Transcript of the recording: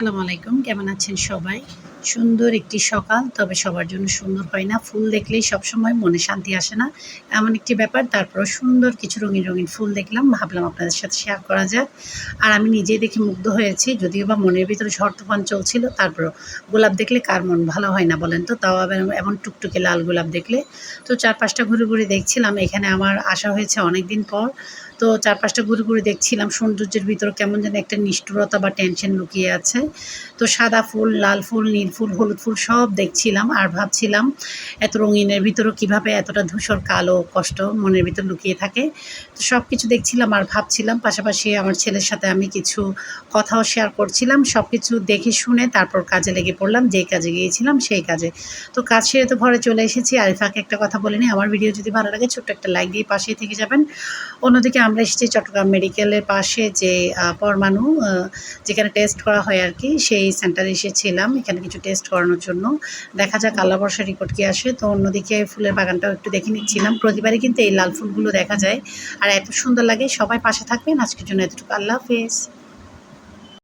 আসসালামু আলাইকুম। কেমন আছেন সবাই? সুন্দর একটি সকাল, তবে সবার জন্য সুন্দর হয় না। ফুল দেখলেই সবসময় মনে শান্তি আসে না। এমন একটি ব্যাপার। তারপরেও সুন্দর কিছু রঙিন, রঙিন ফুল দেখলাম। ভাবলাম আপনাদের সাথে শেয়ার করা যাক। আর আমি নিজেই দেখে মুগ্ধ হয়েছি। যদিও বা মনের ভিতরে ঝড় তুফান চলছিল, তারপরেও গোলাপ দেখলে কার মন ভালো হয় না বলেন তো? তাও আবার এমন টুকটুকে লাল গোলাপ দেখলে। তো ৪-৫ টা ঘুরে, ঘুরে দেখছিলাম। এখানে আমার আসা হয়েছে অনেকদিন পর। তো ৪-৫ টা ঘুরে, ঘুরে দেখছিলাম সৌন্দর্যের ভিতরে কেমন যেন একটা নিষ্ঠুরতা বা টেনশন লুকিয়ে আছে। তো সাদা ফুল, লাল ফুল, নীল ফুল, হলুদ ফুল সব দেখছিলাম আর ভাবছিলাম এত রঙিনের ভিতরেও কীভাবে এতটা ধূসর কালো কষ্ট মনের ভিতর লুকিয়ে থাকে। তো সব কিছু দেখছিলাম আর ভাবছিলাম। পাশাপাশি আমার ছেলের সাথে আমি কিছু কথাও শেয়ার করছিলাম। সব কিছু দেখে শুনে তারপর কাজে লেগে পড়লাম। যেই কাজে গিয়েছিলাম সেই কাজে। তো কাজ সেরে তো ঘরে চলে এসেছি। আর এই ফাঁকে একটা কথা বলে নিই, আমার ভিডিও যদি ভালো লাগে ছোট্ট একটা লাইক দিয়ে পাশেই থেকে যাবেন। অন্যদিকে আমরা এসেছি চট্টগ্রাম মেডিকেলের পাশে যে পরমাণু যেখানে টেস্ট করা হয় আরকি, সেই সেন্টারে এসেছিলাম এখানে কিছু টেস্ট করানোর জন্য। দেখা যাক আল্লাহ ভরসা রিপোর্ট কি আসে। তো অন্যদিকে ফুলের বাগানটাও একটু দেখে নিচ্ছিলাম। প্রতিবারই কিন্তু এই লাল ফুলগুলো দেখা যায় আর এত সুন্দর লাগে। সবাই পাশে থাকবেন। আজকের জন্য এতটুকু। আল্লাহ হাফেজ।